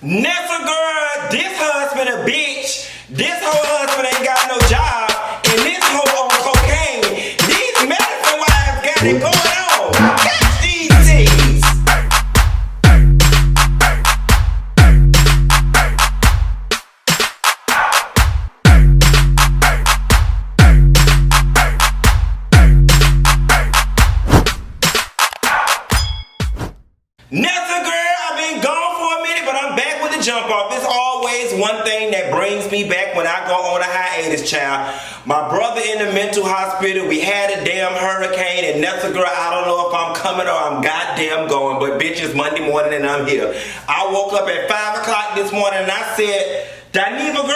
Nessa girl, this husband a bitch. This whole husband ain't got no job. And this hoe on cocaine. These medicine wives got it going on. Catch these things. Nessa girl, I've been gone for a minute, but I'm back with the jump off. It's always one thing that brings me back when I go on a hiatus, child. My brother in the mental hospital, we had a damn hurricane, and Nessa girl, I don't know if I'm coming or I'm goddamn going, but bitch, it's Monday morning and I'm here. I woke up at 5 o'clock this morning and I said, Dineva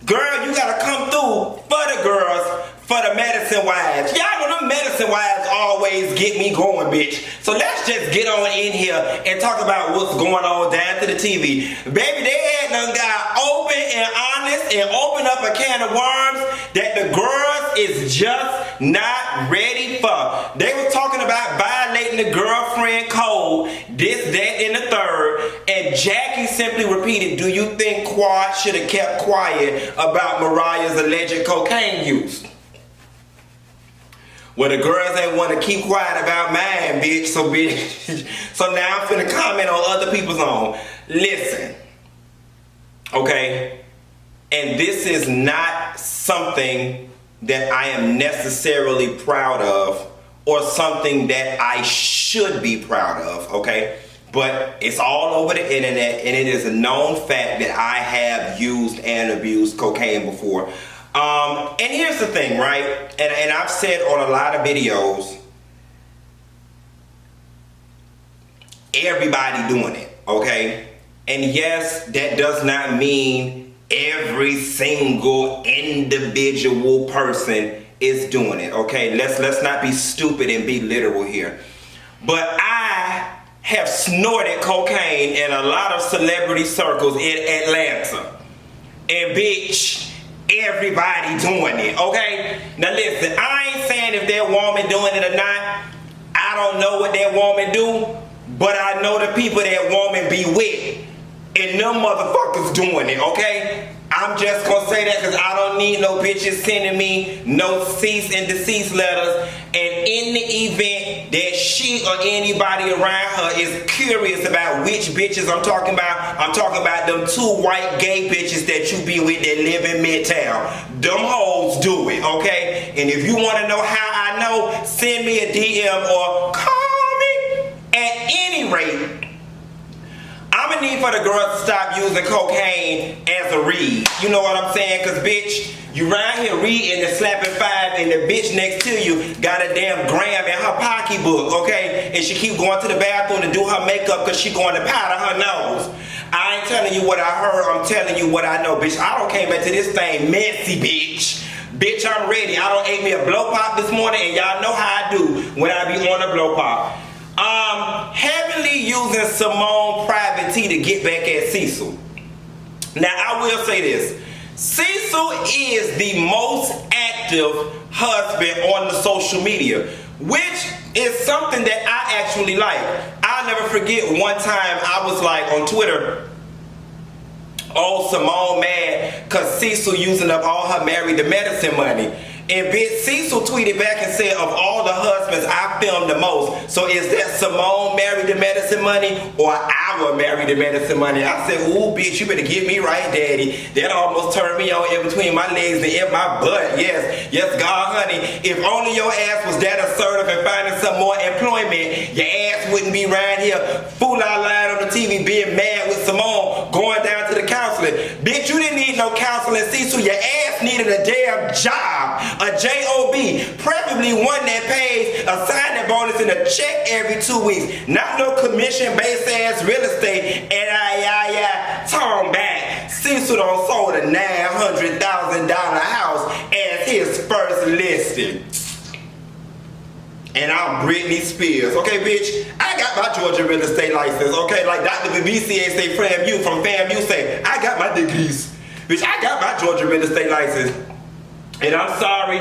girl, you gotta come through for the girls, for the medicine wives. Y'all know them medicine wives always get me going, bitch. So let's just get on in here and talk about what's going on down to the TV. Baby, they had done got open and honest and open up a can of worms that the girls is just not ready for. They were talking about violating the girlfriend code, this, that, and the third. And Jackie simply repeated, do you think Quad should have kept quiet about Mariah's alleged cocaine use? Well, the girls ain't want to keep quiet about mine, bitch. So now I'm finna comment on other people's own. Listen, okay? And this is not something that I am necessarily proud of or something that I should be proud of, okay? But it's all over the internet, and it is a known fact that I have used and abused cocaine before. And here's the thing, right? And I've said on a lot of videos, everybody doing it, okay? And yes, that does not mean every single individual person is doing it, okay? Let's not be stupid and be literal here. But I have snorted cocaine in a lot of celebrity circles in Atlanta. And bitch, everybody doing it, okay? Now listen, I ain't saying if that woman doing it or not. I don't know what that woman do, but I know the people that woman be with, and them motherfuckers doing it, okay? I'm just gonna say that because I don't need no bitches sending me no cease and desist letters. And in the event that she or anybody around her is curious about which bitches I'm talking about them 2 white gay bitches that you be with that live in Midtown. Them hoes do it, okay? And if you want to know how I know, send me a DM or call me. At any rate, I'm gonna need for the girls to stop using cocaine as a read. You know what I'm saying? Cause bitch, you around here reading and slapping 5 and the bitch next to you got a damn gram in her pocketbook, okay? And she keep going to the bathroom to do her makeup cause she going to powder her nose. I ain't telling you what I heard, I'm telling you what I know, bitch. I don't came back to this thing messy, bitch. Bitch, I'm ready. I don't ate me a blow pop this morning and y'all know how I do when I be on a blow pop. Heavily using Simone private tea to get back at Cecil. Now, I will say this. Cecil is the most active husband on the social media, which is something that I actually like. I'll never forget one time I was like on Twitter, oh, Simone mad because Cecil using up all her married to medicine money. And bitch, Cecil tweeted back and said, of all the husbands I filmed the most, so is that Simone married to medicine money or our married to medicine money? I said, ooh, bitch, you better get me right, daddy. That almost turned me on in between my legs and in my butt. Yes, God, honey. If only your ass was that assertive and finding some more employment, your ass wouldn't be right here fool out loud on the TV being mad with Simone going down to the counseling. Bitch, you didn't need no counseling, Cecil. Your ass needed a damn job. A job, preferably one that pays a signing bonus and a check every 2 weeks. Not no commission-based ass real estate. And turn back. Cecil done sold a $900,000 house as his first listing. And I'm Britney Spears. Okay, bitch? I got my Georgia real estate license. Okay, like Dr. BCA say from FAMU say, I got my degrees. Bitch, I got my Georgia real estate license. And I'm sorry,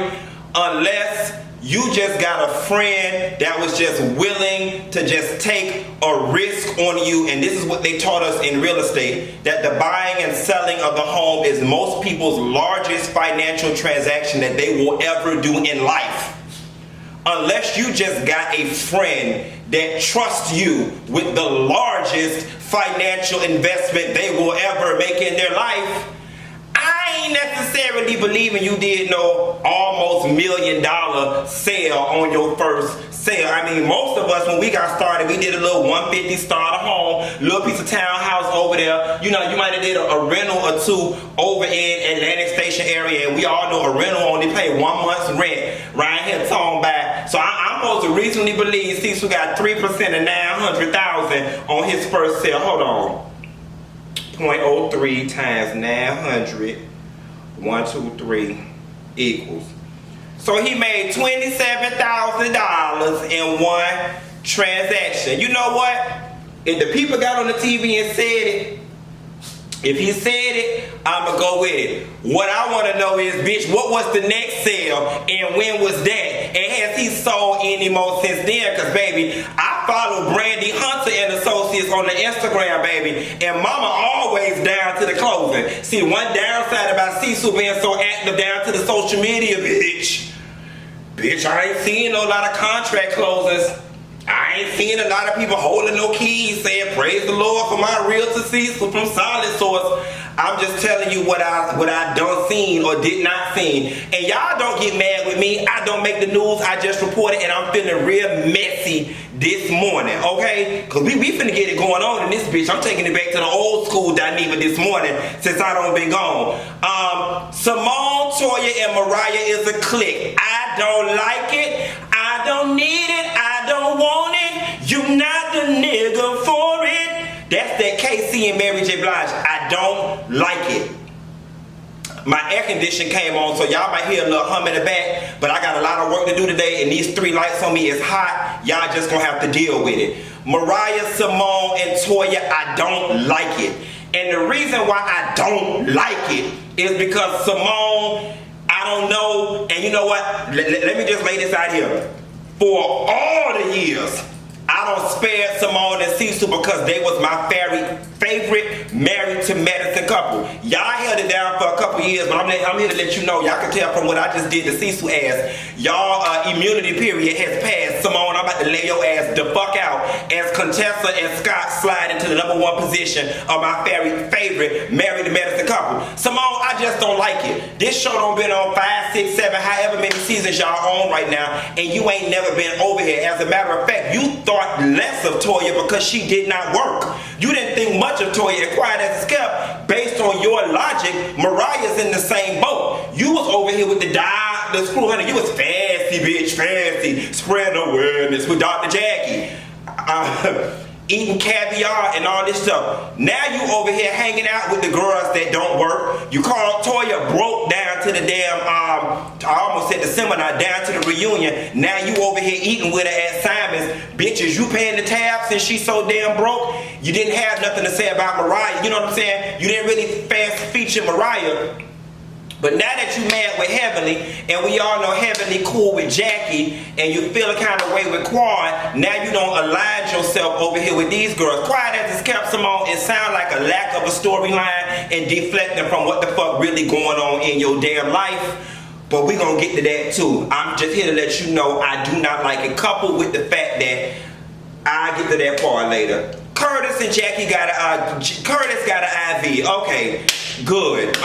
unless You just got a friend that was just willing to just take a risk on you. And this is what they taught us in real estate, that the buying and selling of the home is most people's largest financial transaction that they will ever do in life. Unless you just got a friend that trusts you with the largest financial investment they will ever make in their life, I ain't necessarily believing you did no almost $1 million sale on your first sale. I mean, most of us, when we got started, we did a little 150 starter home, little piece of townhouse over there. You know, you might have did a rental or two over in Atlantic Station area, and we all know a rental only pay 1 month's rent right here talking about. So I'm supposed to reasonably believe Cecil got 3% of $900,000 on his first sale. Hold on. 0.03 times 900, 123 equals. So he made $27,000 in one transaction. You know what? If the people got on the TV and said it, if he said it, I'ma go with it. What I want to know is, bitch, what was the next sale and when was that? And has he sold any more since then? Because, baby, I follow Brandy Hunter and Associates on the Instagram, baby, and mama always down to the closing. See, one downside about Cecil being so active down to the social media, bitch, I ain't seeing no lot of contract closings. I ain't seen a lot of people holding no keys saying, praise the Lord for my realtor Cecil from Solid Source. I'm just telling you what I done seen or did not seen. And y'all don't get mad with me. I don't make the news. I just report it, and I'm feeling real messy this morning, okay? Because we finna get it going on in this bitch. I'm taking it back to the old school Dineva this morning since I don't been gone. Simone, Toya, and Mariah is a clique. I don't like it. I don't need it. I don't want it. You not the nigga for it. That's that KC and Mary J. Blige. I don't like it. My air condition came on, so y'all might hear a little hum in the back, but I got a lot of work to do today, and these 3 lights on me is hot. Y'all just gonna have to deal with it. Mariah, Simone, and Toya, I don't like it. And the reason why I don't like it is because Simone, I don't know, and you know what? Let me just lay this out here. For all the years, I don't spare Simone and Cecil because they was my favorite married to medicine couple. Y'all held it down for a couple years, but I'm here to let you know, y'all can tell from what I just did to Cecil ass, y'all immunity period has passed. Simone, I'm about to lay your ass the fuck out as Contessa and Scott slide into the #1 position of my favorite married to medicine couple. Simone, I just don't like it. This show done been on 5, 6, 7, however many seasons y'all on right now, and you ain't never been over here. As a matter of fact, you thought less of Toya because she did not work. You didn't think much of Toya, and quiet as it's kept. Based on your logic, Mariah's in the same boat. You was over here with the screw hunter. You was fancy, bitch, fancy. Spreading awareness with Dr. Jackie. Eating caviar and all this stuff. Now you over here hanging out with the girls that don't work. You called Toya broke down to the damn, I almost said the seminar, down to the reunion. Now you over here eating with her at Simon's. Bitches, you paying the tab since she's so damn broke? You didn't have nothing to say about Mariah. You know what I'm saying? You didn't really fast feature Mariah. But now that you mad with Heavenly, and we all know Heavenly cool with Jackie, and you feel a kind of way with Quan, now you don't align yourself over here with these girls. Quiet as it's kept, Simone, it sounds like a lack of a storyline and deflecting from what the fuck really going on in your damn life. But we gonna get to that too. I'm just here to let you know I do not like it, coupled with the fact that I'll get to that part later. Curtis and Jackie got Curtis got an IV. Okay, good.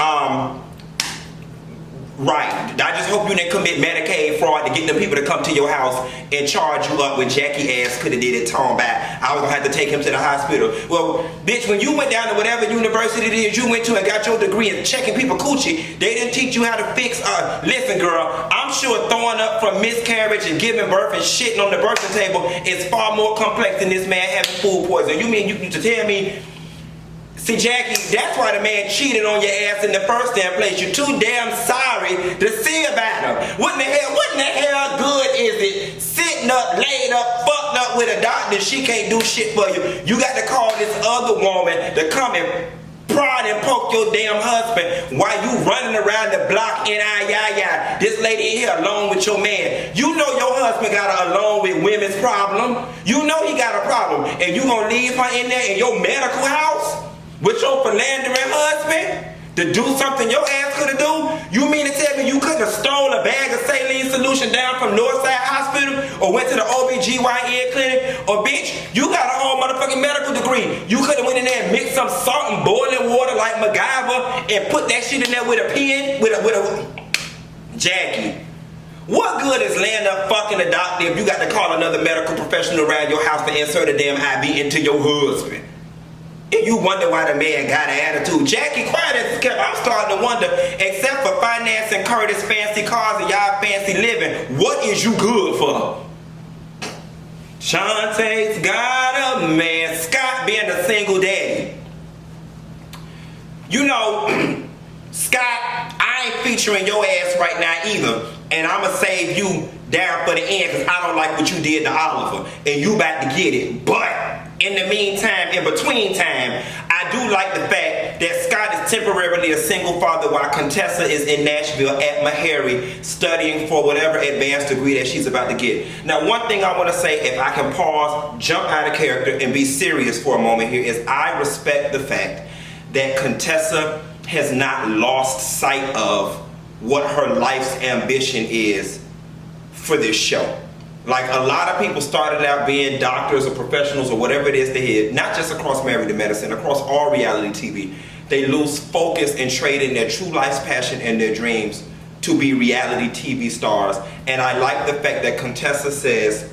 Right. I just hope you didn't commit Medicaid fraud to get them people to come to your house and charge you up when Jackie ass could have did it talking about I was going to have to take him to the hospital. Well, bitch, when you went down to whatever university it is you went to and got your degree in checking people coochie, they didn't teach you how to fix, listen girl, I'm sure throwing up from miscarriage and giving birth and shitting on the birthing table is far more complex than this man having food poisoning. You mean you to tell me? See, Jackie, that's why the man cheated on your ass in the first damn place. You're too damn sorry to see about him. What in the hell good is it sitting up, laid up, fucked up with a doctor, she can't do shit for you. You got to call this other woman to come and prod and poke your damn husband while you running around the block and this lady in here alone with your man. You know your husband got a alone with women's problem. You know he got a problem. And you gonna leave her in there in your medical house with your philandering husband to do something your ass could have do? You mean to tell me you couldn't have stole a bag of saline solution down from Northside Hospital or went to the OBGYN clinic? Or bitch, you got a whole motherfucking medical degree. You could have went in there and mixed some salt and boiling water like MacGyver and put that shit in there with a pen, with a Jackie. What good is laying up fucking a doctor if you got to call another medical professional around your house to insert a damn IV into your husband? And you wonder why the man got an attitude. Jackie, quiet as kept. I'm starting to wonder, except for financing Curtis fancy cars and y'all fancy living, what is you good for? Shantae's got a man. Scott being a single daddy. You know, Scott, I ain't featuring your ass right now either. And I'ma save you down for the end because I don't like what you did to Oliver. And you about to get it. But in the meantime, in between time, I do like the fact that Scott is temporarily a single father while Contessa is in Nashville at Meharry studying for whatever advanced degree that she's about to get. Now, one thing I want to say, if I can pause, jump out of character, and be serious for a moment here, is I respect the fact that Contessa has not lost sight of what her life's ambition is for this show. Like, a lot of people started out being doctors or professionals or whatever it is they did, not just across Married to Medicine, across all reality TV. They lose focus and trade in their true life's passion and their dreams to be reality TV stars. And I like the fact that Contessa says,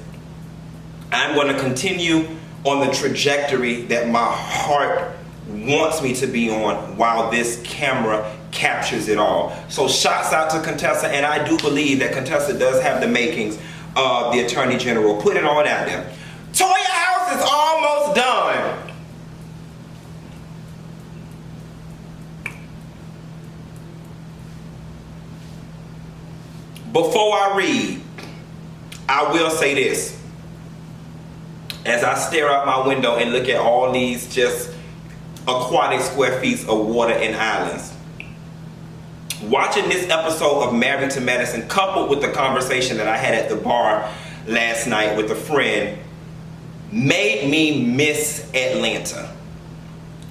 I'm going to continue on the trajectory that my heart wants me to be on while this camera captures it all. So shouts out to Contessa, and I do believe that Contessa does have the makings of the Attorney General. Put it on out there. Toya House is almost done. Before I read, I will say this. As I stare out my window and look at all these just aquatic square feet of water and islands, watching this episode of Married to Medicine, coupled with the conversation that I had at the bar last night with a friend, made me miss Atlanta.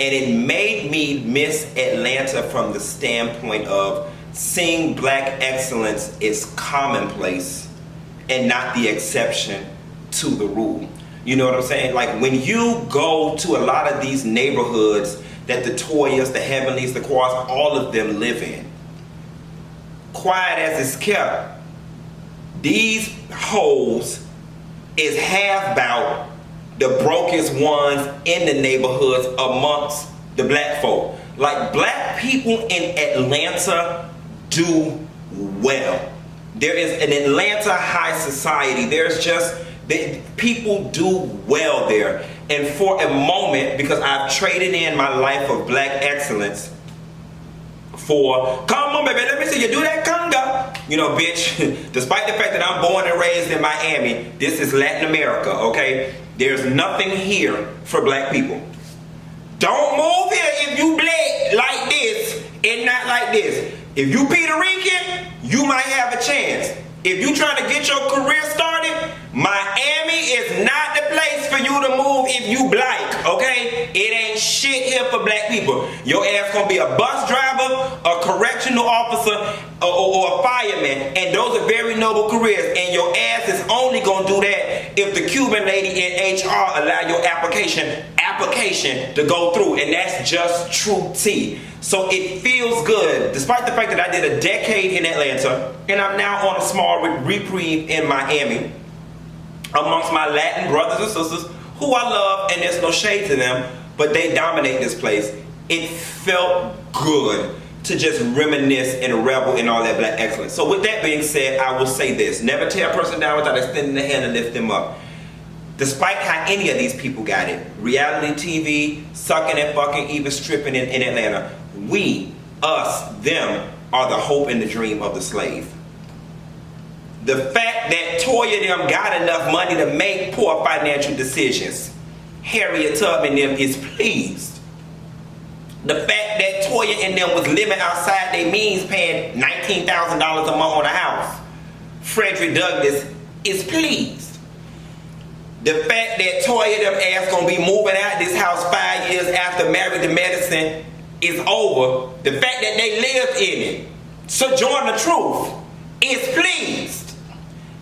And it made me miss Atlanta from the standpoint of seeing black excellence is commonplace and not the exception to the rule. You know what I'm saying? Like, when you go to a lot of these neighborhoods that the Toyas, the Heavenlies, the Quads, all of them live in, quiet as it's kept, these hoes is half about the brokest ones in the neighborhoods amongst the black folk. Like, black people in Atlanta do well. There is an Atlanta high society. There's just, people do well there. And for a moment, because I've traded in my life of black excellence for, come on baby, let me see you do that conga. You know, bitch, despite the fact that I'm born and raised in Miami, this is Latin America, okay? There's nothing here for black people. Don't move here if you black like this and not like this. If you Puerto Rican, you might have a chance. If you trying to get your career started, Miami is not the place for you to move if you black, okay? It ain't shit here for black people. Your ass gonna be a bus driver, a correctional officer, or a fireman, and those are very noble careers, and your ass is only gonna do that if the Cuban lady in HR allow your application to go through, and that's just true tea. So it feels good, despite the fact that I did a decade in Atlanta, and I'm now on a small reprieve in Miami, amongst my Latin brothers and sisters, who I love, and there's no shade to them, but they dominate this place. It felt good to just reminisce and revel in all that black excellence. So with that being said, I will say this: never tear a person down without extending the hand and lift them up. Despite how any of these people got it, reality TV, sucking and fucking, even stripping in Atlanta, we, us, them, are the hope and the dream of the slave. The fact that Toya them got enough money to make poor financial decisions, Harriet Tubman them is pleased. The fact that Toya and them was living outside their means, paying $19,000 a month on a house, Frederick Douglass is pleased. The fact that Toya and them ass gonna be moving out this house 5 years after Married to Medicine is over. The fact that they lived in it, Sojourner Truth, is pleased.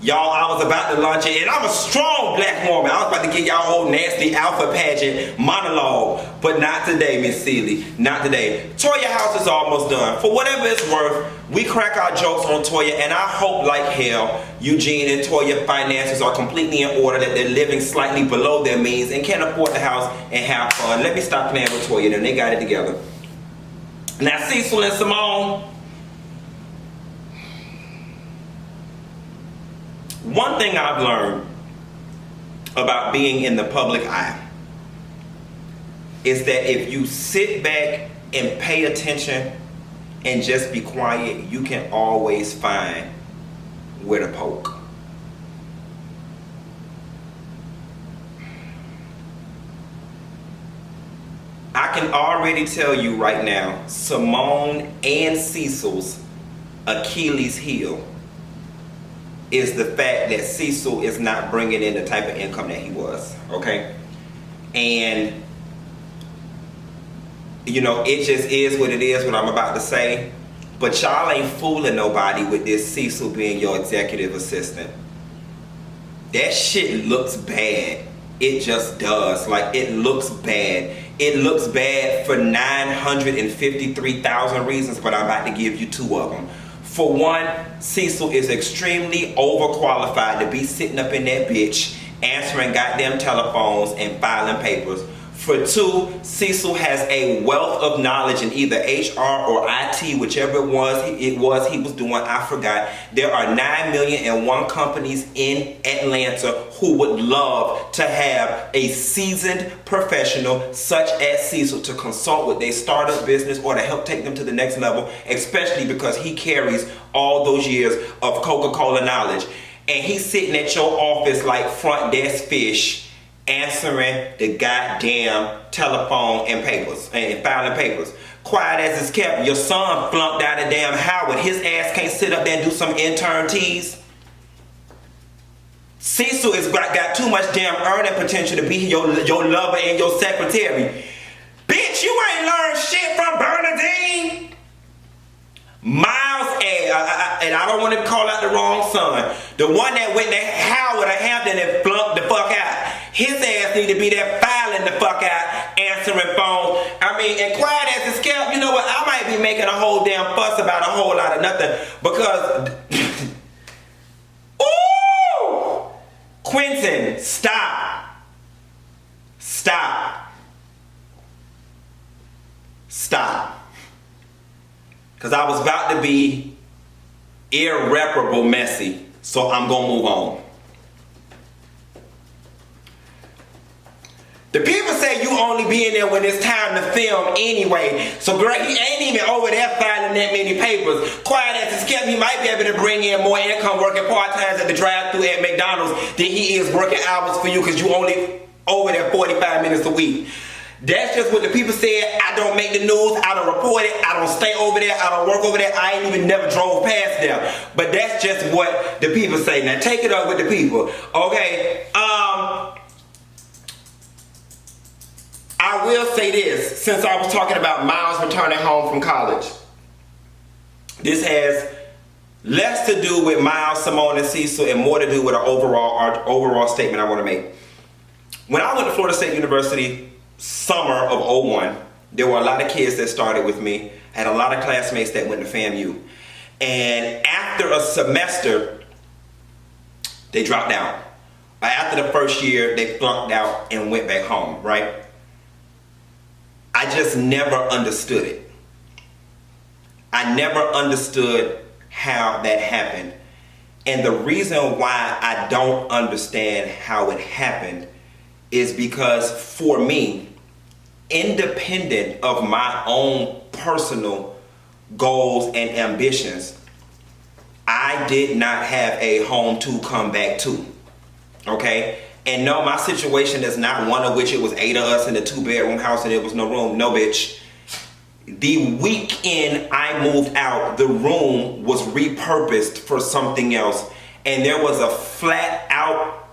Y'all, I was about to launch it, and I'm a strong black woman. I was about to get y'all old nasty alpha pageant monologue, but not today, Miss Seeley. Not today. Toya house is almost done. For whatever it's worth, we crack our jokes on Toya, and I hope like hell Eugene and Toya finances are completely in order, that they're living slightly below their means and can afford the house and have fun. Let me stop playing with Toya, and they got it together. Now, Cecil and Simone, one thing I've learned about being in the public eye is that if you sit back and pay attention and just be quiet, you can always find where to poke. I can already tell you right now, Simone and Cecil's Achilles heel is the fact that Cecil is not bringing in the type of income that he was, okay? And, you know, it just is what it is, what I'm about to say. But y'all ain't fooling nobody with this Cecil being your executive assistant. That shit looks bad. It just does. Like, it looks bad. It looks bad for 953,000 reasons, but I'm about to give you 2 of them. For one, Cecil is extremely overqualified to be sitting up in that bitch answering goddamn telephones and filing papers. For 2, Cecil has a wealth of knowledge in either HR or IT, whichever it was he was doing, I forgot. There are 9,000,001 companies in Atlanta who would love to have a seasoned professional such as Cecil to consult with their startup business or to help take them to the next level, especially because he carries all those years of Coca-Cola knowledge. And he's sitting at your office like front desk fish, answering the goddamn telephone and papers and filing papers. Quiet as it's kept. Your son flunked out of damn Howard. His ass can't sit up there and do some intern teas. Cecil has got too much damn earning potential to be your lover and your secretary. Bitch, you ain't learned shit from Bernadine. Miles, and I don't want to call out the wrong son. The one that went to Howard or Hampton and flunked the fuck out. His ass need to be there filing the fuck out, answering phones. I mean, and quiet as it's kept, you know what? I might be making a whole damn fuss about a whole lot of nothing because... Ooh! Quentin, stop. Stop. Stop. Because I was about to be irreparable messy, so I'm going to move on. The people say you only be in there when it's time to film anyway. So girl, he ain't even over there filing that many papers. Quiet as it's kept, he might be able to bring in more income working part-time at the drive-thru at McDonald's than he is working hours for you because you only over there 45 minutes a week. That's just what the people said. I don't make the news, I don't report it, I don't stay over there, I don't work over there, I ain't even never drove past there. But that's just what the people say. Now take it up with the people. Okay, I will say this, since I was talking about Miles returning home from college. This has less to do with Miles, Simone, and Cecil and more to do with an overall statement I want to make. When I went to Florida State University summer of '01, there were a lot of kids that started with me. I had a lot of classmates that went to FAMU. And after a semester, they dropped out. After the first year, they flunked out and went back home, right? I just never understood it. I never understood how that happened. And the reason why I don't understand how it happened is because for me, independent of my own personal goals and ambitions, I did not have a home to come back to. Okay? And no, my situation is not one of which it was 8 of us in a 2-bedroom house and there was no room. No, bitch. The weekend I moved out, the room was repurposed for something else. And there was a flat out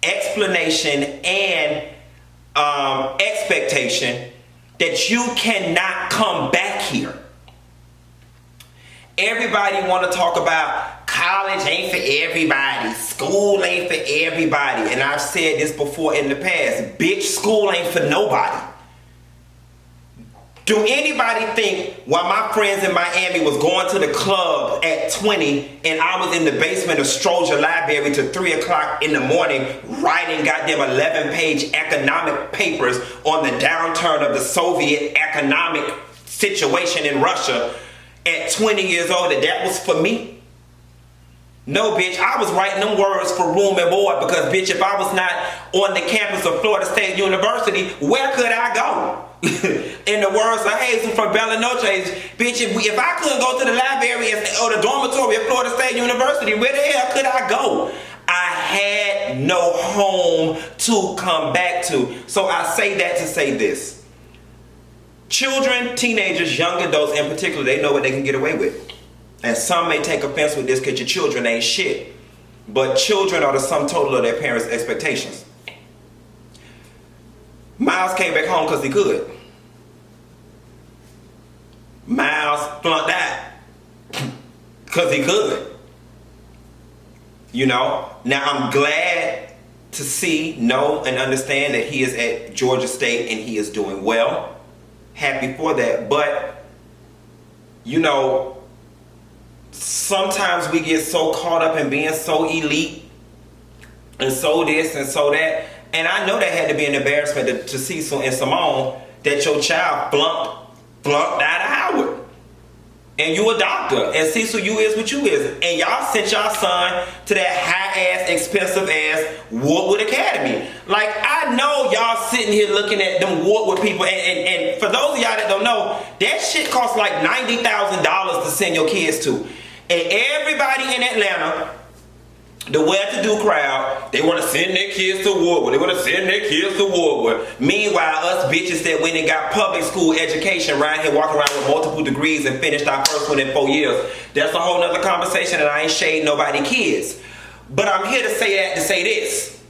explanation and expectation that you cannot come back here. Everybody want to talk about college ain't for everybody, school ain't for everybody, and I've said this before in the past, bitch, school ain't for nobody. Do anybody think while my friends in Miami was going to the club at 20 and I was in the basement of Stroger Library till 3 o'clock in the morning writing goddamn 11-page economic papers on the downturn of the Soviet economic situation in Russia at 20 years old, that was for me? No, bitch, I was writing them words for room and board because, bitch, if I was not on the campus of Florida State University, where could I go? In the words of Hazel from Bella Noche, bitch, if I couldn't go to the library or the dormitory of Florida State University, where the hell could I go? I had no home to come back to. So I say that to say this. Children, teenagers, young adults in particular, they know what they can get away with. And some may take offense with this because your children ain't shit. But children are the sum total of their parents' expectations. Miles came back home because he could. Miles flunked out because he could. You know? Now I'm glad to see, know, and understand that he is at Georgia State and he is doing well. Happy for that. But, you know, sometimes we get so caught up in being so elite and so this and so that. And I know that had to be an embarrassment to Cecil and Simone that your child flunked out of Howard. And you a doctor. And Cecil, you is what you is. And y'all sent y'all son to that high-ass, expensive-ass Woodward Academy. Like, I know y'all sitting here looking at them Woodward people. And for those of y'all that don't know, that shit costs like $90,000 to send your kids to. And everybody in Atlanta, the well-to-do crowd, they want to send their kids to Woodward. They want to send their kids to Woodward. Meanwhile, us bitches that went and got public school education right here walking around with multiple degrees and finished our first one in 4 years. That's a whole nother conversation, and I ain't shading nobody kids. But I'm here to say that to say this.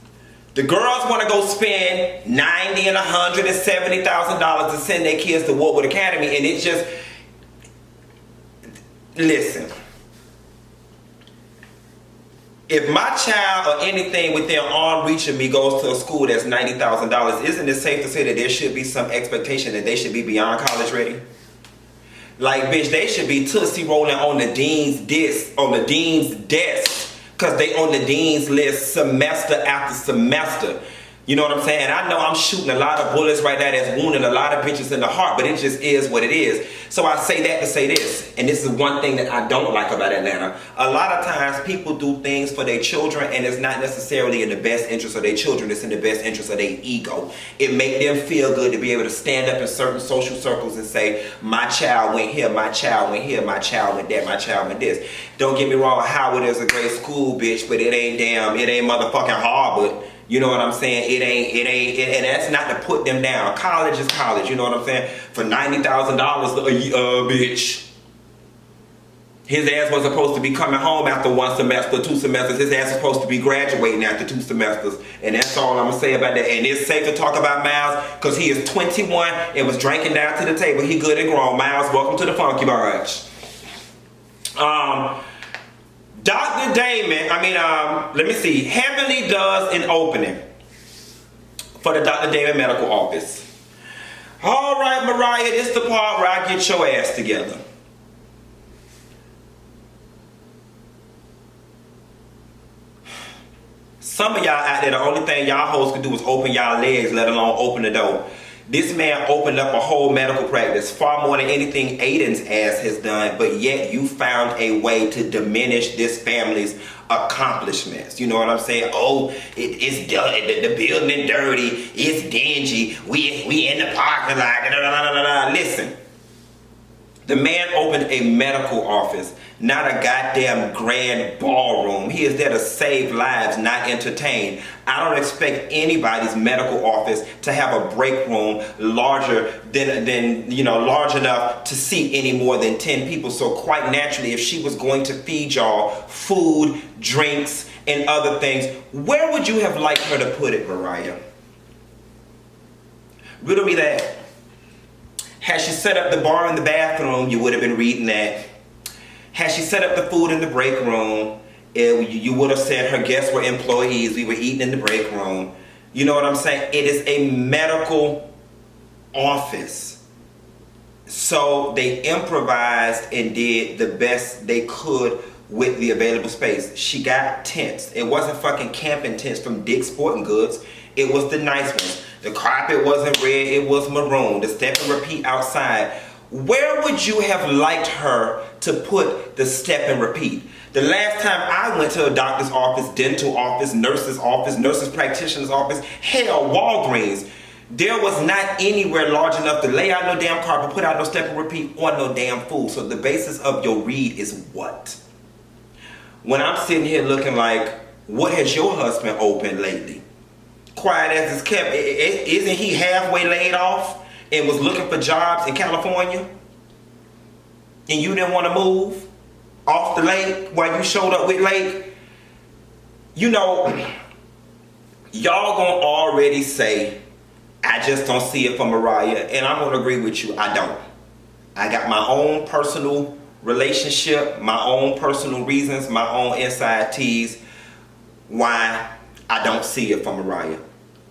The girls want to go spend $90,000 and $170,000 to send their kids to Woodward Academy, and it's just... Listen. If my child or anything within arm reach of me goes to a school that's $90,000, isn't it safe to say that there should be some expectation that they should be beyond college ready? Like, bitch, they should be tootsie rolling on the dean's desk, because they on the dean's list semester after semester. You know what I'm saying? And I know I'm shooting a lot of bullets right now that's wounding a lot of bitches in the heart, but it just is what it is. So I say that to say this, and this is one thing that I don't like about Atlanta. A lot of times people do things for their children, and it's not necessarily in the best interest of their children, it's in the best interest of their ego. It make them feel good to be able to stand up in certain social circles and say, my child went here, my child went here, my child went there, my child went this. Don't get me wrong, Howard is a great school, bitch, but it ain't motherfucking Harvard. You know what I'm saying? It ain't, and that's not to put them down. College is college, you know what I'm saying? For $90,000 bitch. His ass was supposed to be coming home after 1 semester, 2 semesters. His ass was supposed to be graduating after 2 semesters. And that's all I'm going to say about that. And it's safe to talk about Miles because he is 21 and was drinking down to the table. He good and grown. Miles, welcome to the Funky Bunch. Dr. Damon, let me see. Heavenly does an opening for the Dr. Damon Medical Office. All right, Mariah, this is the part where I get your ass together. Some of y'all out there, the only thing y'all hoes can do is open y'all legs, let alone open the door. This man opened up a whole medical practice, far more than anything Aiden's ass has done, but yet you found a way to diminish this family's accomplishments. You know what I'm saying? Oh, it's dirty, the building dirty, it's dingy, we in the parking lot, Listen, the man opened a medical office not a goddamn grand ballroom. He is there to save lives, not entertain. I don't expect anybody's medical office to have a break room larger than large enough to seat any more than 10 people. So quite naturally, if she was going to feed y'all food, drinks, and other things, where would you have liked her to put it, Mariah? Riddle me that. Had she set up the bar in the bathroom, you would have been reading that. Had she set up the food in the break room, you would have said her guests were employees. We were eating in the break room. You know what I'm saying? It is a medical office. So they improvised and did the best they could with the available space. She got tents. It wasn't fucking camping tents from Dick's Sporting Goods. It was the nice ones. The carpet wasn't red, it was maroon. The step and repeat outside. Where would you have liked her to put the step and repeat? The last time I went to a doctor's office, dental office, nurses practitioner's office, hell, Walgreens, there was not anywhere large enough to lay out no damn carpet, put out no step and repeat, or no damn food. So the basis of your read is what? When I'm sitting here looking like, what has your husband opened lately? Quiet as it's kept. Isn't he halfway laid off and was looking for jobs in California? And you didn't want to move off the lake while you showed up with Lake? You know, y'all gonna already say, I just don't see it for Mariah. And I'm gonna agree with you, I don't. I got my own personal relationship, my own personal reasons, my own inside teas why I don't see it for Mariah.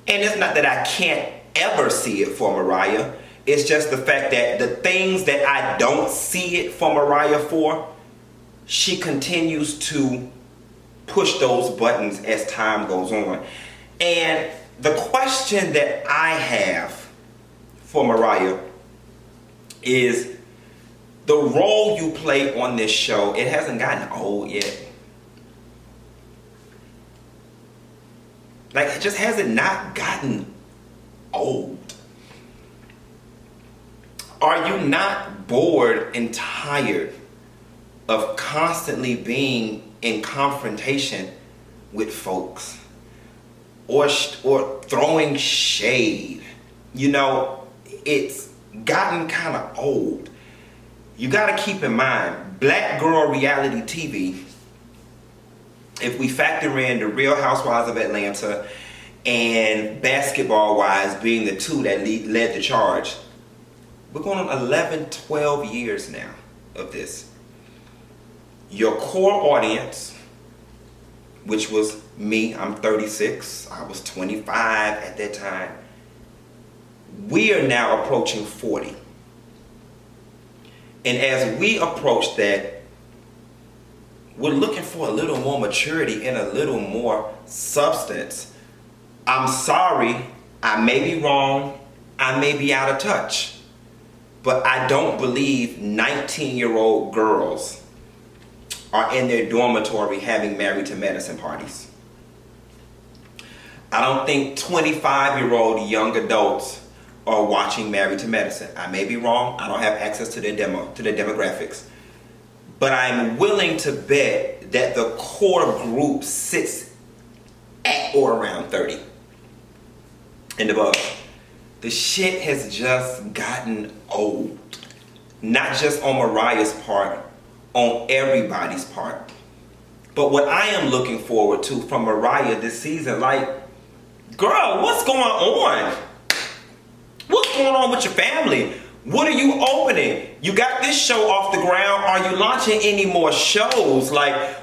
And it's not that I can't ever see it for Mariah. It's just the fact that the things that I don't see it for Mariah for, she continues to push those buttons as time goes on. And the question that I have for Mariah is the role you play on this show, it hasn't gotten old yet. Like, it just hasn't not gotten old. Are you not bored and tired of constantly being in confrontation with folks or throwing shade? You know, it's gotten kind of old. You got to keep in mind, black girl reality TV, if we factor in the Real Housewives of Atlanta and Basketball Wives being the two that led the charge, we're going on 11, 12 years now of this. Your core audience, which was me, I'm 36, I was 25 at that time, we are now approaching 40. And as we approach that, we're looking for a little more maturity and a little more substance. I'm sorry, I may be wrong, I may be out of touch, but I don't believe 19-year-old girls are in their dormitory having Married to Medicine parties. I don't think 25-year-old young adults are watching Married to Medicine. I may be wrong, I don't have access to their demographics. But I'm willing to bet that the core group sits at or around 30 and above. The shit has just gotten old. Not just on Mariah's part, on everybody's part. But what I am looking forward to from Mariah this season, like, girl, what's going on? What's going on with your family? What are you opening? You got this show off the ground. Are you launching any more shows? Like,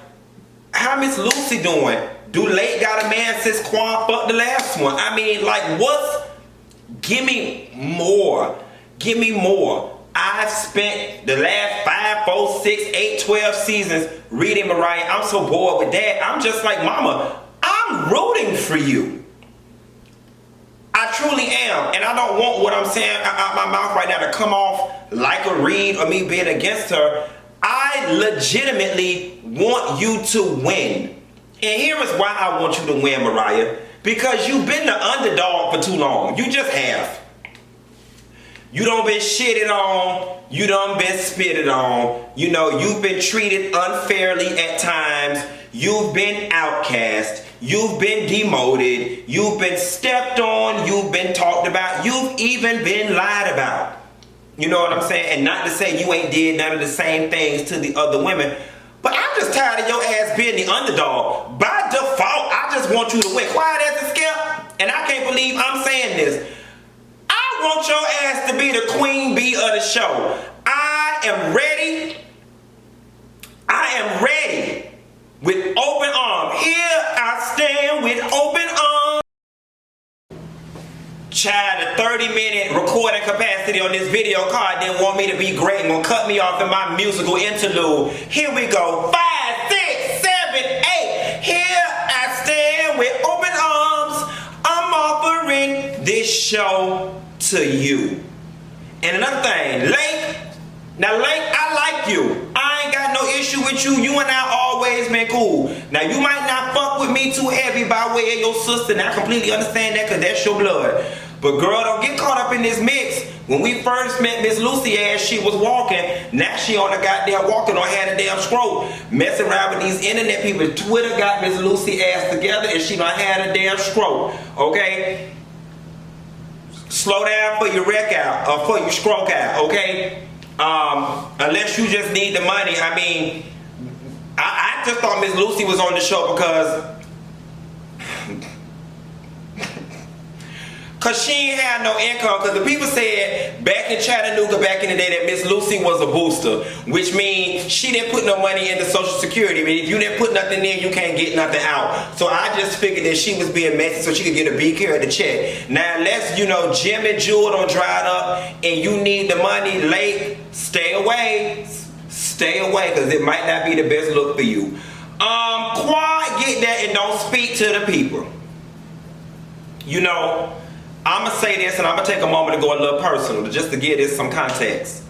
how Miss Lucy doing? Do Lake got a man since Quan fucked the last one? I mean, like, what's... Give me more. Give me more. I've spent the last 5, 4, 6, 8, 12 seasons reading Mariah. I'm so bored with that. I'm just like, mama, I'm rooting for you. I truly am, and I don't want what I'm saying out my mouth right now to come off like a read or me being against her. I legitimately want you to win. And here is why I want you to win, Mariah. Because you've been the underdog for too long. You just have. You done been shitted on. You done been spitted on. You know, you've been treated unfairly at times. You've been outcast. You've been demoted. You've been stepped on. You've been talked about. You've even been lied about. You know what I'm saying? And not to say you ain't did none of the same things to the other women. But I'm just tired of your ass being the underdog. By default, I just want you to win. Quiet as a skip. And I can't believe I'm saying this. I want your ass to be the queen bee of the show. I am ready. I am ready with open arms. Here I stand with open arms. Child, the 30-minute recording capacity on this video card didn't want me to be great and gonna cut me off in my musical interlude. Here we go. 5, 6, 7, 8. Here I stand with open arms. I'm offering this show to you. And another thing, Lake. Now, Lake, I like you. I ain't got no issue with you. You and I always been cool. Now, you might not fuck with me too heavy by way of your sister, and I completely understand that because that's your blood. But girl, don't get caught up in this mix. When we first met Miss Lucy as she was walking, now she on the goddamn walking or had a damn stroke. Messing around with these internet people. Twitter got Miss Lucy ass together and she done had a damn stroke. Okay? Slow down for your wreck out or for your stroke out, okay? Unless you just need the money. I mean, I just thought Miss Lucy was on the show because she ain't had no income. Because the people said back in Chattanooga back in the day that Miss Lucy was a booster, which means she didn't put no money into Social Security. I mean, if you didn't put nothing in, you can't get nothing out. So I just figured that she was being messy so she could get a big care of the check. Now, unless, you know, Jim and Jewel done dried up and you need the money late, stay away. Stay away because it might not be the best look for you. Quad, get that and don't speak to the people. You know, I'm going to say this and I'm going to take a moment to go a little personal just to give this some context.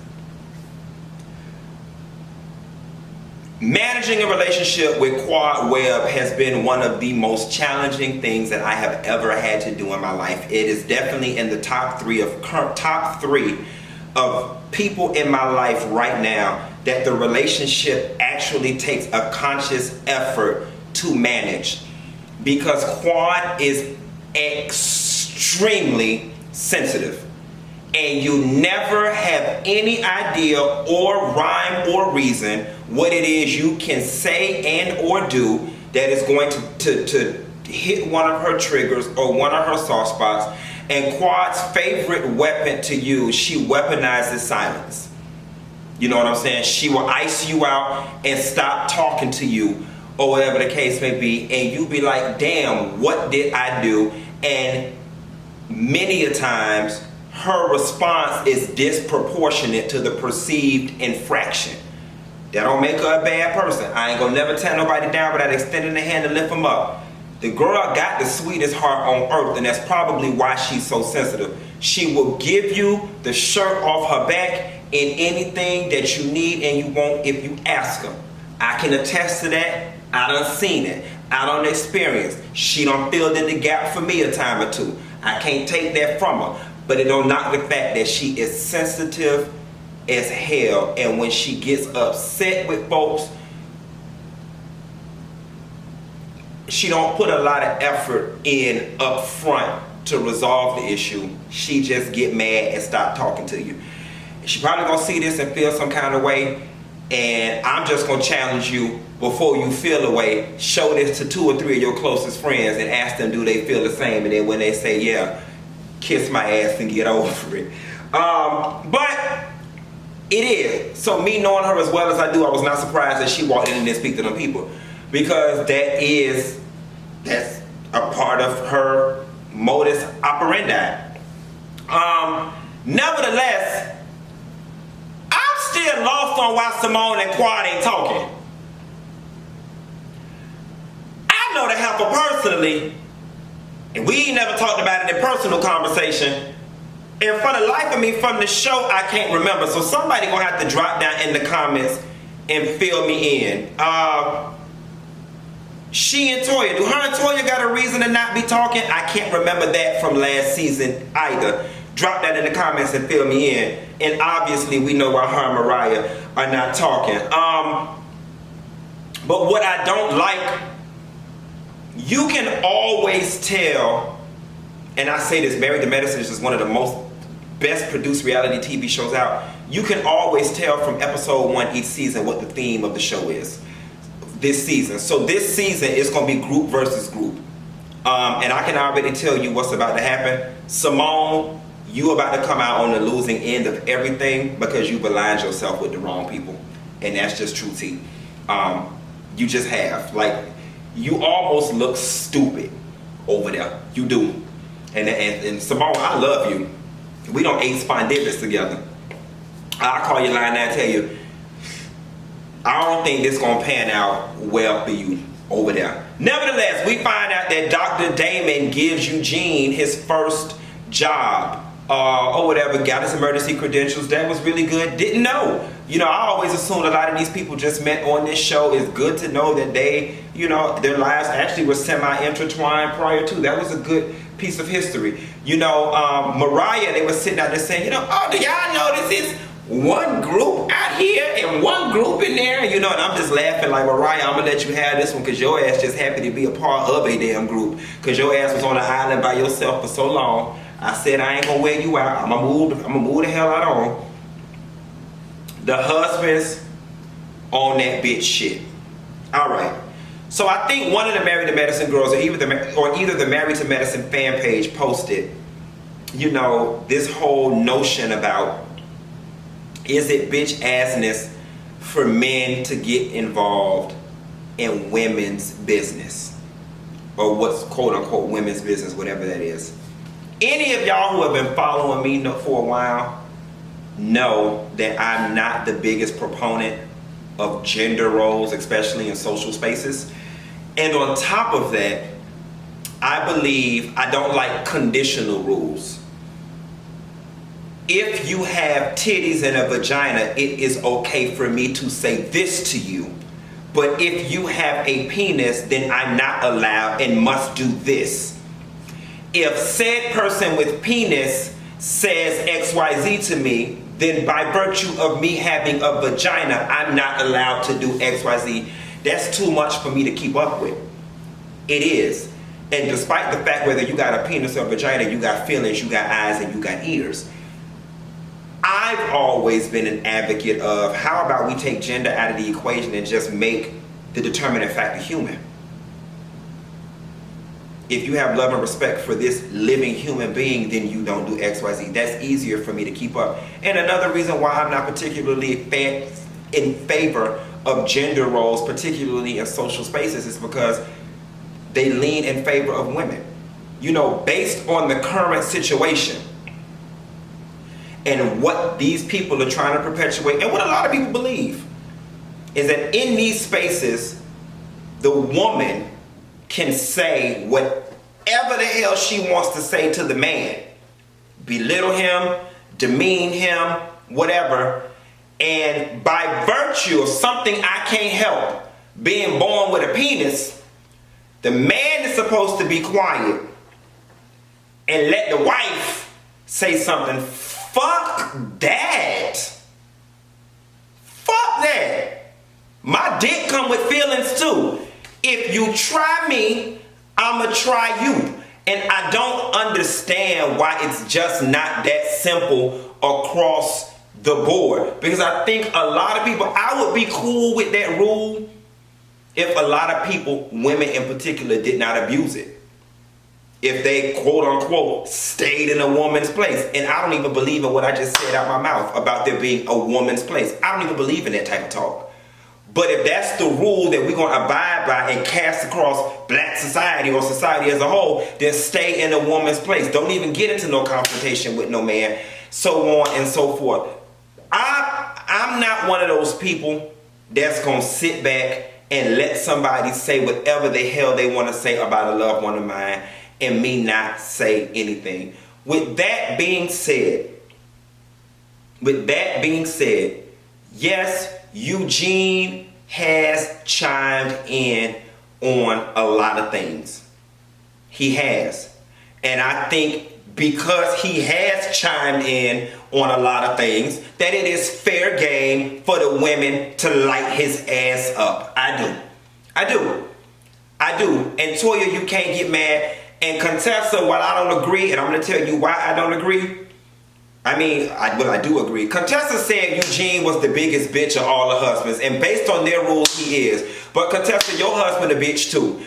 Managing a relationship with Quad Webb has been one of the most challenging things that I have ever had to do in my life. It is definitely in the top three of people in my life right now that the relationship actually takes a conscious effort to manage, because Quad is extremely sensitive and you never have any idea or rhyme or reason what it is you can say and or do that is going to hit one of her triggers or one of her soft spots. And Quad's favorite weapon to use, she weaponizes silence. You know what I'm saying? She will ice you out and stop talking to you or whatever the case may be, and you be like, damn, what did I do? And many a times her response is disproportionate to the perceived infraction. That don't make her a bad person. I ain't gonna never tear nobody down without extending a hand to lift them up. The girl got the sweetest heart on earth, and that's probably why she's so sensitive. She will give you the shirt off her back in anything that you need and you want if you ask her. I can attest to that. I done seen it. I done experienced. She done filled in the gap for me a time or two. I can't take that from her. But it don't knock the fact that she is sensitive as hell. And when she gets upset with folks, she don't put a lot of effort in up front to resolve the issue. She just get mad and stop talking to you. She probably gonna see this and feel some kind of way. And I'm just gonna challenge you, before you feel a way, show this to 2 or 3 of your closest friends and ask them, do they feel the same? And then when they say yeah, kiss my ass and get over it. But it is. So me knowing her as well as I do, I was not surprised that she walked in and didn't speak to them people, because that's a part of her modus operandi. Nevertheless, I'm still lost on why Simone and Quad ain't talking. I know the helper personally, and we ain't never talked about it in personal conversation. And for the life of me, from the show, I can't remember. So somebody gonna have to drop down in the comments and fill me in. She and Toya, do her and Toya got a reason to not be talking? I can't remember that from last season either. Drop that in the comments and fill me in. And obviously we know why her and Mariah are not talking. But what I don't like, you can always tell, and I say this, Married to Medicine is just one of the most best produced reality TV shows out. You can always tell from episode 1 each season what the theme of the show is this season. So this season is going to be group versus group. And I can already tell you what's about to happen. Simone, you about to come out on the losing end of everything because you've aligned yourself with the wrong people. And that's just true tea. You just have. Like, you almost look stupid over there. You do. And Simone, I love you. We don't ate spondivis together. I'll call you line and tell you, I don't think this gonna pan out well for you over there. Nevertheless, we find out that Dr. Damon gives Eugene his first job or whatever, got his emergency credentials. That was really good. Didn't know. You know, I always assumed a lot of these people just met on this show. It's good to know that they, you know, their lives actually were semi-intertwined prior to. That was a good piece of history. You know, Mariah, they were sitting out there saying, you know, oh, do y'all know this is one group out here and one group in there? You know, and I'm just laughing like, Mariah, I'm gonna let you have this one because your ass just happy to be a part of a damn group because your ass was on the island by yourself for so long. I said I ain't gonna wear you out. I'm gonna move the hell out on. The husbands on that bitch shit. All right. So I think one of the Married to Medicine girls, or either the Married to Medicine fan page posted, you know, this whole notion about, is it bitch assness for men to get involved in women's business, or what's quote unquote women's business, whatever that is. Any of y'all who have been following me for a while know that I'm not the biggest proponent of gender roles, especially in social spaces. And on top of that, I believe I don't like conditional rules. If you have titties and a vagina, it is okay for me to say this to you. But if you have a penis, then I'm not allowed and must do this. If said person with penis says XYZ to me, then by virtue of me having a vagina, I'm not allowed to do XYZ. That's too much for me to keep up with. It is. And despite the fact whether you got a penis or a vagina, you got feelings, you got eyes, and you got ears. I've always been an advocate of how about we take gender out of the equation and just make the determining factor human. If you have love and respect for this living human being, then you don't do XYZ. That's easier for me to keep up. And another reason why I'm not particularly in favor of gender roles, particularly in social spaces, is because they lean in favor of women. You know, based on the current situation and what these people are trying to perpetuate, and what a lot of people believe, is that in these spaces, the woman can say whatever the hell she wants to say to the man. Belittle him, demean him, whatever. And by virtue of something I can't help, being born with a penis, the man is supposed to be quiet and let the wife say something. Fuck that. Fuck that. My dick come with feelings too. If you try me, I'ma try you. And I don't understand why it's just not that simple across the board. Because I think a lot of people, I would be cool with that rule if a lot of people, women in particular, did not abuse it. If they, quote unquote, stayed in a woman's place. And I don't even believe in what I just said out my mouth about there being a woman's place. I don't even believe in that type of talk. But if that's the rule that we're going to abide by and cast across black society or society as a whole, then stay in a woman's place. Don't even get into no confrontation with no man, so on and so forth. I'm not one of those people that's going to sit back and let somebody say whatever the hell they want to say about a loved one of mine and me not say anything. With that being said, yes, Eugene has chimed in on a lot of things. He has. And I think because he has chimed in on a lot of things, that it is fair game for the women to light his ass up. I do. And Toya, you can't get mad. And Contessa, while I don't agree, and I'm going to tell you why I don't agree. I do agree. Contessa said Eugene was the biggest bitch of all the husbands. And based on their rules, he is. But Contessa, your husband a bitch too.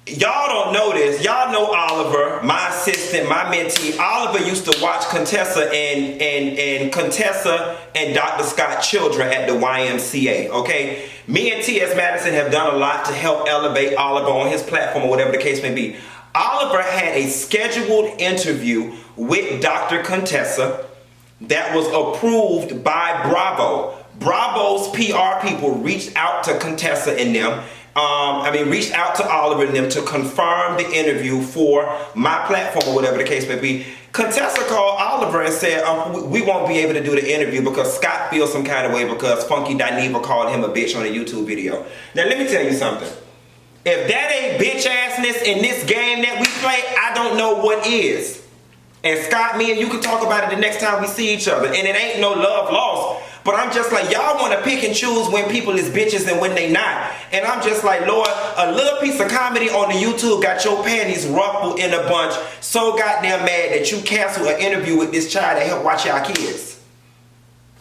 Y'all don't know this. Y'all know Oliver, my assistant, my mentee. Oliver used to watch Contessa and Contessa and Dr. Scott children at the YMCA, okay? Me and T.S. Madison have done a lot to help elevate Oliver on his platform or whatever the case may be. Oliver had a scheduled interview with Dr. Contessa that was approved by Bravo. Bravo's PR people reached out to Contessa and them. Reached out to Oliver and them to confirm the interview for my platform or whatever the case may be. Contessa called Oliver and said, we won't be able to do the interview because Scott feels some kind of way because Funky Dineva called him a bitch on a YouTube video. Now let me tell you something. If that ain't bitch assness in this game that we play, I don't know what is. And Scott, me and you can talk about it the next time we see each other. And it ain't no love lost. But I'm just like, y'all want to pick and choose when people is bitches and when they not. And I'm just like, Lord, a little piece of comedy on the YouTube got your panties ruffled in a bunch so goddamn mad that you canceled an interview with this child to help watch y'all kids.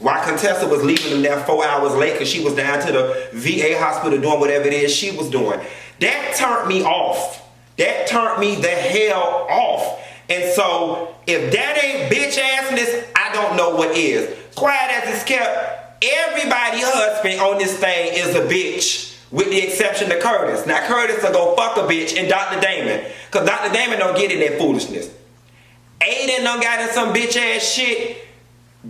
While Contessa was leaving them there 4 hours late because she was down to the VA hospital doing whatever it is she was doing. That turned me off. That turned me the hell off. And so, if that ain't bitch assness, I don't know what is. Quiet as it's kept, everybody's husband on this thing is a bitch, with the exception of Curtis. Now, Curtis will go fuck a bitch and Dr. Damon, because Dr. Damon don't get in that foolishness. Aiden done got in some bitch ass shit.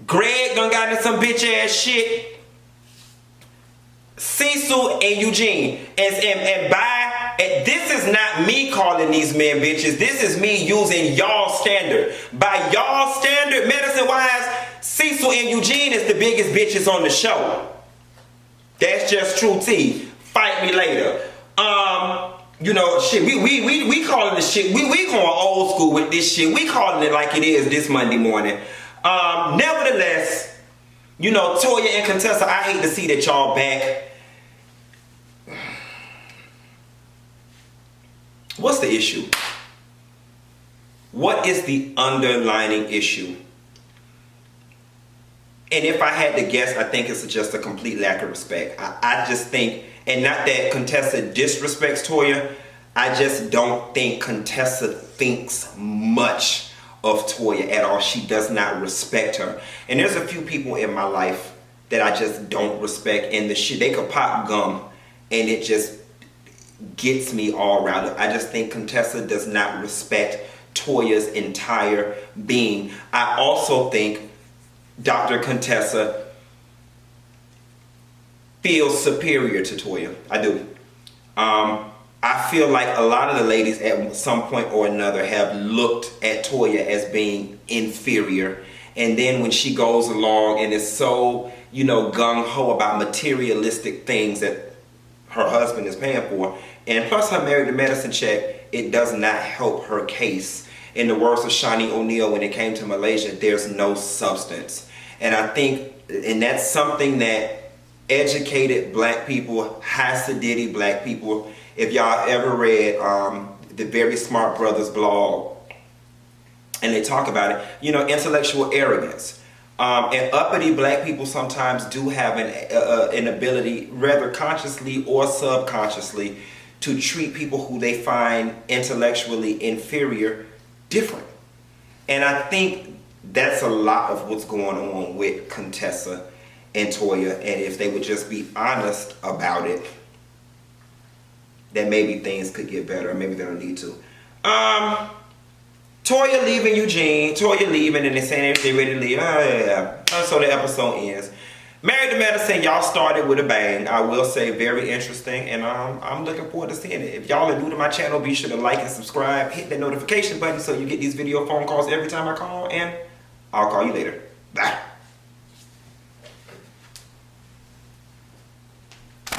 Greg done got in some bitch ass shit. Cecil and Eugene. And this is not me calling these men bitches. This is me using y'all standard. By y'all standard, medicine-wise, Cecil and Eugene is the biggest bitches on the show. That's just true tea. Fight me later. Shit, we calling this shit. We going old school with this shit. We calling it like it is this Monday morning. Nevertheless, Toya and Contessa, I hate to see that y'all back. What's the issue? What is the underlying issue? And if I had to guess, I think it's just a complete lack of respect. I just think, and not that Contessa disrespects Toya, I just don't think Contessa thinks much of Toya at all. She does not respect her. And there's a few people in my life that I just don't respect. And the shit, they could pop gum and it just gets me all riled up. I just think Contessa does not respect Toya's entire being. I also think Dr. Contessa feels superior to Toya. I do. I feel like a lot of the ladies at some point or another have looked at Toya as being inferior. And then when she goes along and is so, gung-ho about materialistic things that her husband is paying for, and plus her married to medicine check, it does not help her case. In the words of Shawnee O'Neal, when it came to Malaysia, there's no substance. And I think, and that's something that educated black people, high sedity black people, if y'all ever read the Very Smart Brothers blog, and they talk about it, intellectual arrogance. And uppity black people sometimes do have an ability, rather consciously or subconsciously, to treat people who they find intellectually inferior different. And I think that's a lot of what's going on with Contessa and Toya. And if they would just be honest about it, then maybe things could get better. Or maybe they don't need to. Toya leaving Eugene. Toya leaving and they're saying they're ready to leave. So the episode ends. Married to Medicine, y'all started with a bang. I will say very interesting, and I'm looking forward to seeing it. If y'all are new to my channel, be sure to like and subscribe. Hit that notification button so you get these video phone calls every time I call, and I'll call you later.